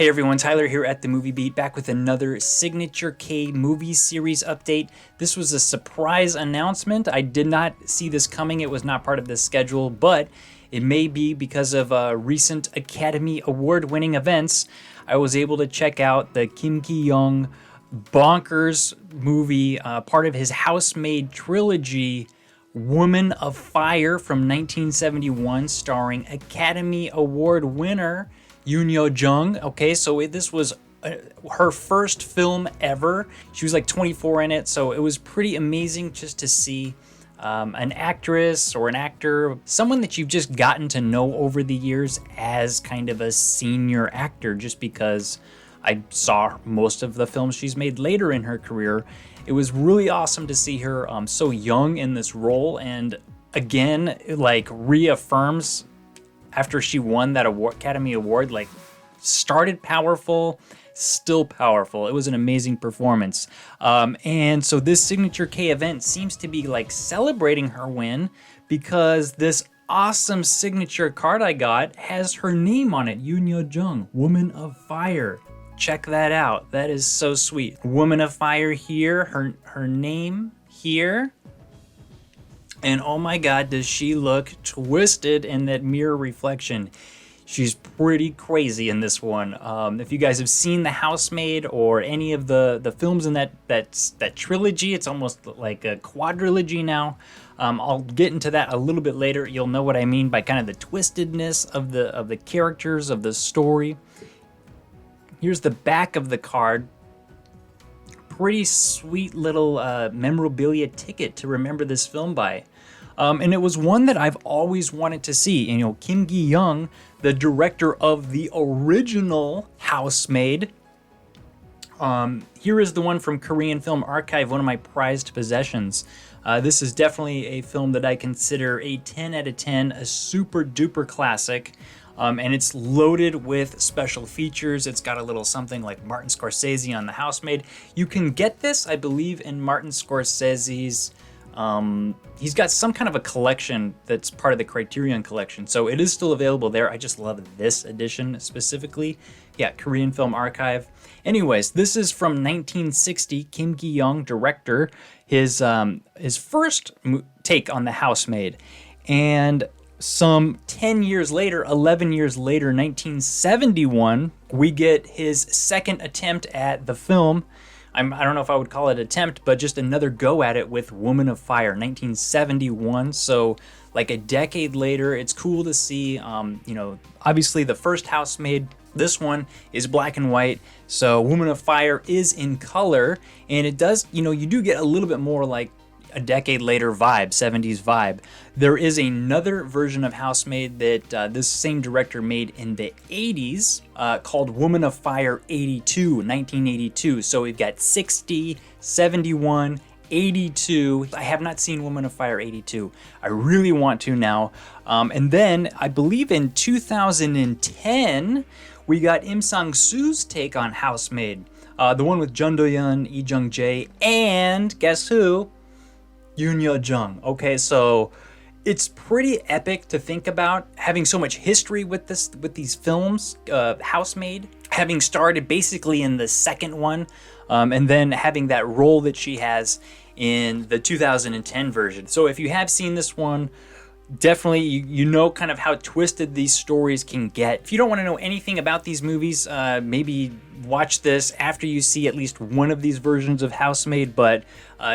Hey everyone, Tyler here at the Movie Beat, back with another Signature K movie series update. This was a surprise announcement. I did not see this coming. It was not part of the schedule, but it may be because of recent Academy Award-winning events. I was able to check out the Kim Ki-young bonkers movie, part of his Housemaid trilogy, Woman of Fire from 1971, starring Academy Award winner Youn Yuh-jung. Okay, so this was her first film ever. She was like 24 in it, so it was pretty amazing just to see an actress or an actor, someone that you've just gotten to know over the years as kind of a senior actor, just because I saw most of the films she's made later in her career. It was really awesome to see her so young in this role, and again, like, reaffirms after she won that Academy Award, like, started powerful, still powerful. It was an amazing performance. And so this Signature K event seems to be like celebrating her win, because this awesome signature card I got has her name on it, Youn Yuh-jung, Woman of Fire. Check that out. That is so sweet. Woman of Fire here, her name here. And oh my God, does she look twisted in that mirror reflection. She's pretty crazy in this one. If you guys have seen The Housemaid or any of the films in that trilogy, it's almost like a quadrilogy now. I'll get into that a little bit later. You'll know what I mean by kind of the twistedness of the characters, of the story. Here's the back of the card. Pretty sweet little memorabilia ticket to remember this film by. And it was one that I've always wanted to see. And, you know, Kim Ki-young, the director of the original Housemaid. Here is the one from Korean Film Archive, one of my prized possessions. This is definitely a film that I consider a 10 out of 10, a super duper classic. And it's loaded with special features. It's got a little something like Martin Scorsese on The Housemaid. You can get this, I believe, in Martin Scorsese's... he's got some kind of a collection that's part of the Criterion collection, so it is still available there. I just love this edition specifically. Yeah, Korean Film Archive. Anyways, this is from 1960. Kim Ki-young, director, his first take on The Housemaid. And some 10 years later, 11 years later, 1971, we get his second attempt at the film. I don't know if I would call it attempt, but just another go at it with Woman of Fire, 1971. So like a decade later, it's cool to see, you know, obviously the first Housemaid, this one is black and white. So Woman of Fire is in color, and it does, you know, you do get a little bit more like a decade later vibe, 70s vibe. There is another version of Housemaid that this same director made in the 80s called Woman of Fire 82, 1982. So we've got 60, 71, 82. I have not seen Woman of Fire 82. I really want to now. And then I believe in 2010, we got Im Sang-soo's take on Housemaid. The one with Jun Do-yeon, Lee Jung-jae, and guess who? Youn Yuh-jung. Okay, so it's pretty epic to think about having so much history with these films. Housemaid, having started basically in the second one, and then having that role that she has in the 2010 version. So if you have seen this one, definitely you know kind of how twisted these stories can get. If you don't want to know anything about these movies, maybe watch this after you see at least one of these versions of Housemaid, but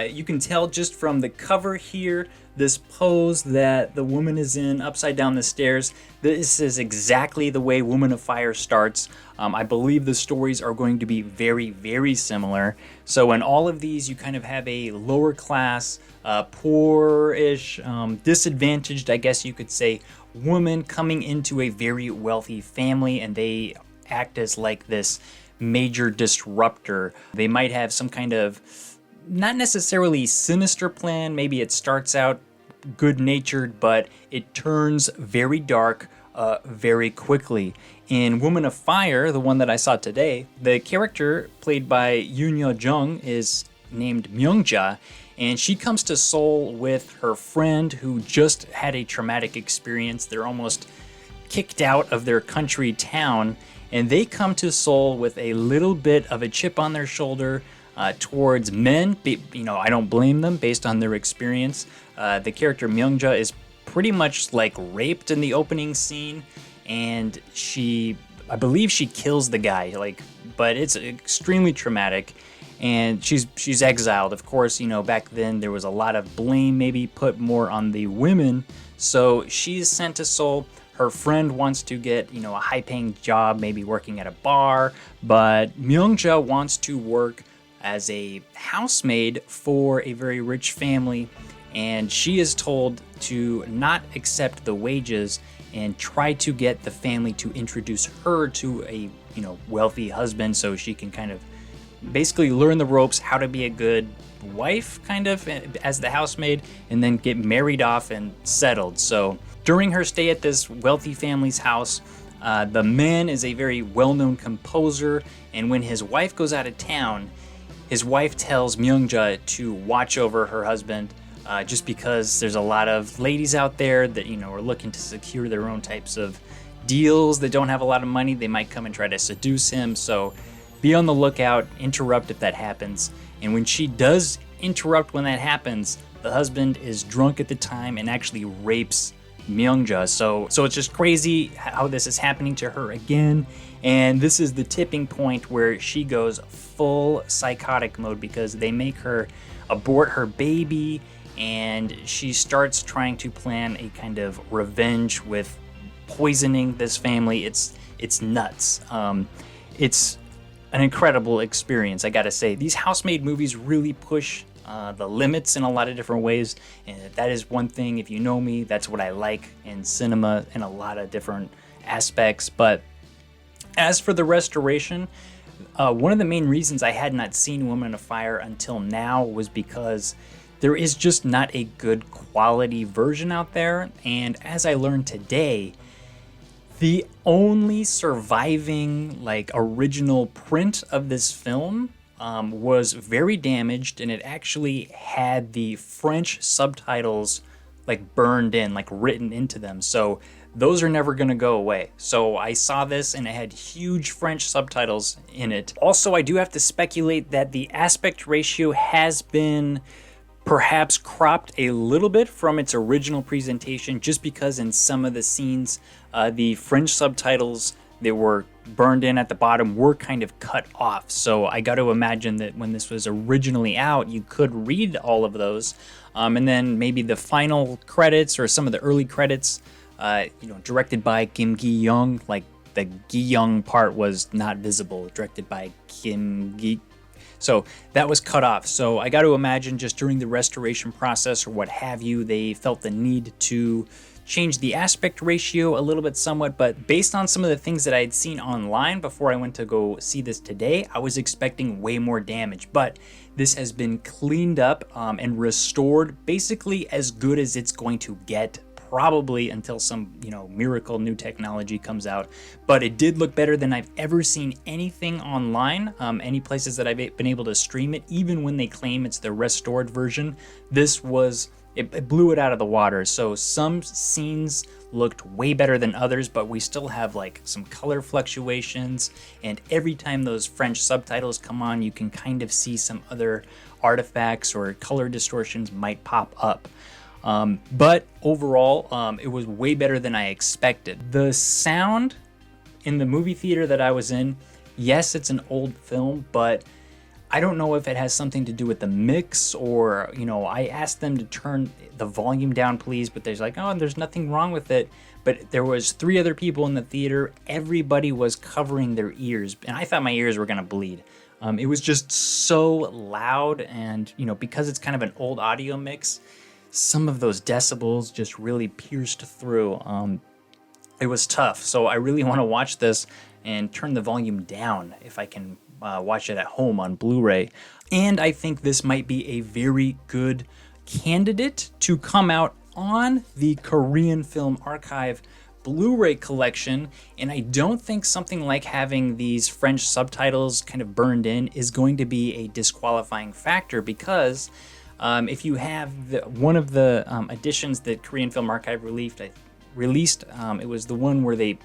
you can tell just from the cover here, this pose that the woman is in upside down the stairs, this is exactly the way Woman of Fire starts. I believe the stories are going to be very, very similar. So in all of these, you kind of have a lower class, poor-ish, disadvantaged, I guess you could say, woman coming into a very wealthy family, and they act as like this major disruptor. They might have some kind of, not necessarily sinister plan, maybe it starts out good-natured, but it turns very dark very quickly. In Woman of Fire, the one that I saw today, the character played by Youn Yuh-jung is named Myung-ja, and she comes to Seoul with her friend who just had a traumatic experience. They're almost kicked out of their country town, and they come to Seoul with a little bit of a chip on their shoulder towards men. I don't blame them based on their experience. The character Myung-ja is pretty much like raped in the opening scene, and I believe she kills the guy, but it's extremely traumatic, and she's exiled. Of course, back then there was a lot of blame maybe put more on the women, so she's sent to Seoul. Her friend wants to get, a high-paying job, maybe working at a bar, but Myung-ja wants to work as a housemaid for a very rich family, and she is told to not accept the wages and try to get the family to introduce her to a, wealthy husband, so she can kind of basically learn the ropes, how to be a good wife, kind of, as the housemaid, and then get married off and settled. So during her stay at this wealthy family's house, the man is a very well-known composer, and when his wife goes out of town, his wife tells Myung-ja to watch over her husband, just because there's a lot of ladies out there that, are looking to secure their own types of deals that don't have a lot of money. They might come and try to seduce him, so be on the lookout, interrupt if that happens. And when she does interrupt when that happens, the husband is drunk at the time and actually rapes Myung-ja. So it's just crazy how this is happening to her again. And this is the tipping point where she goes full psychotic mode because they make her abort her baby, and she starts trying to plan a kind of revenge with poisoning this family. It's nuts. It's an incredible experience, I gotta say. These housemaid movies really push the limits in a lot of different ways, and that is one thing. If you know me, that's what I like in cinema in a lot of different aspects. But as for the restoration, one of the main reasons I had not seen Woman of Fire until now was because there is just not a good quality version out there, and as I learned today, the only surviving original print of this film was very damaged, and it actually had the French subtitles burned in, written into them. So those are never going to go away. So I saw this and it had huge French subtitles in it. Also, I do have to speculate that the aspect ratio has been perhaps cropped a little bit from its original presentation, just because in some of the scenes, the French subtitles that were burned in at the bottom were kind of cut off. So I got to imagine that when this was originally out, you could read all of those. And then maybe the final credits or some of the early credits, directed by Kim Gi-young, the Gi-young part was not visible, directed by Kim Gi. So that was cut off. So I got to imagine just during the restoration process or what have you, they felt the need to change the aspect ratio a little bit somewhat. But based on some of the things that I had seen online before I went to go see this today, I was expecting way more damage. But this has been cleaned up and restored basically as good as it's going to get, probably until some, miracle new technology comes out. But it did look better than I've ever seen anything online, any places that I've been able to stream it, even when they claim it's the restored version. It blew it out of the water. So some scenes looked way better than others, but we still have some color fluctuations, and every time those French subtitles come on, you can kind of see some other artifacts or color distortions might pop up. But overall, it was way better than I expected. The sound in the movie theater that I was in, yes, it's an old film, but I don't know if it has something to do with the mix or, I asked them to turn the volume down, please, but there's nothing wrong with it. But there was 3 other people in the theater. Everybody was covering their ears, and I thought my ears were going to bleed. It was just so loud, and, because it's kind of an old audio mix, some of those decibels just really pierced through. It was tough. So I really want to watch this and turn the volume down if I can watch it at home on Blu-ray. And I think this might be a very good candidate to come out on the Korean Film Archive Blu-ray collection. And I don't think something like having these French subtitles kind of burned in is going to be a disqualifying factor, because if you have one of the editions that Korean Film Archive released, it was the one where they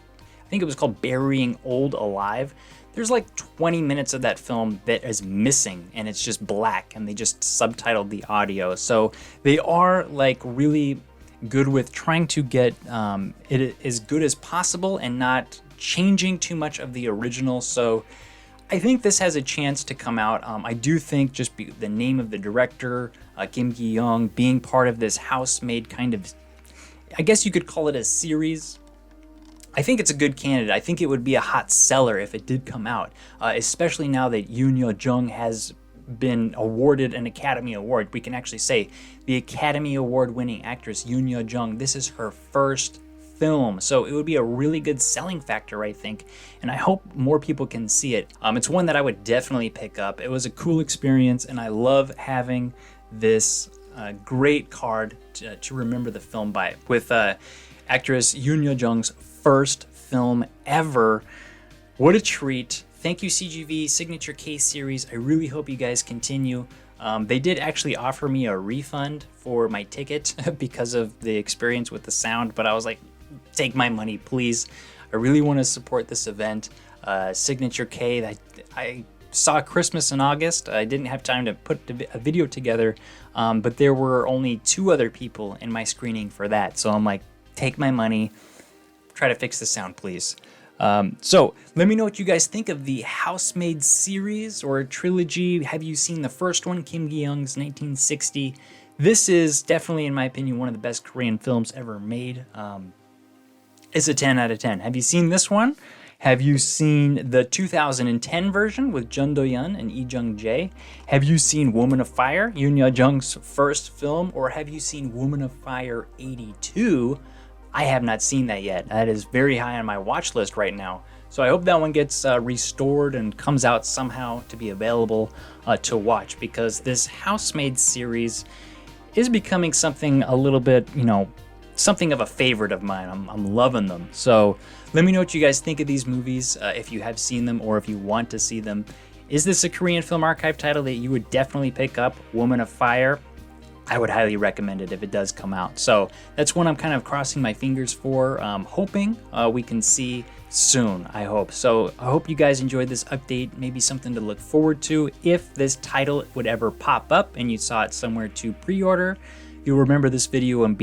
think it was called Burying Old Alive. There's like 20 minutes of that film that is missing, and it's just black, and they just subtitled the audio. So they are like really good with trying to get it as good as possible and not changing too much of the original. So I think this has a chance to come out. I do think just the name of the director, Kim Gi-young, being part of this Housemaid kind of, I guess you could call it a series. I think it's a good candidate. I think it would be a hot seller if it did come out, especially now that Youn Yuh-jung has been awarded an Academy Award. We can actually say the Academy Award winning actress Youn Yuh-jung, this is her first film, so it would be a really good selling factor, I think, and I hope more people can see it. It's one that I would definitely pick up. It was a cool experience, and I love having this great card to remember the film by, with actress Youn Yuh-jung's first film ever. What a treat. Thank you, CGV Signature K series. I really hope you guys continue. They did actually offer me a refund for my ticket because of the experience with the sound, but I was like, take my money, please. I really want to support this event. Signature K, I saw Christmas in August. I didn't have time to put a video together, but there were only 2 other people in my screening for that. So I'm like, take my money, try to fix the sound, please. So let me know what you guys think of the Housemaid series or trilogy. Have you seen the first one, Kim Gi-young's 1960? This is definitely, in my opinion, one of the best Korean films ever made. It's a 10 out of 10. Have you seen this one? Have you seen the 2010 version with Jun Do-yeon and Lee Jung-jae? Have you seen Woman of Fire, Youn Yuh-jung's first film? Or have you seen Woman of Fire 82? I have not seen that yet. That is very high on my watch list right now. So I hope that one gets restored and comes out somehow to be available to watch, because this Housemaid series is becoming something a little bit, something of a favorite of mine. I'm loving them. So let me know what you guys think of these movies, if you have seen them or if you want to see them. Is this a Korean Film Archive title that you would definitely pick up? Woman of Fire? I would highly recommend it if it does come out. So that's one I'm kind of crossing my fingers for, hoping we can see soon, I hope. So I hope you guys enjoyed this update, maybe something to look forward to. If this title would ever pop up and you saw it somewhere to pre-order, you'll remember this video and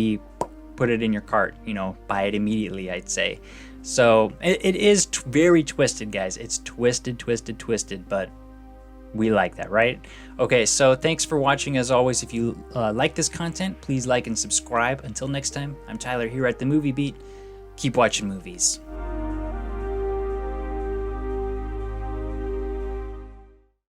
put it in your cart, buy it immediately, I'd say. So it is very twisted, guys. It's twisted, but we like that, right? Okay, so thanks for watching. As always, if you like this content, please like and subscribe. Until next time, I'm Tyler here at The Movie Beat. Keep watching movies.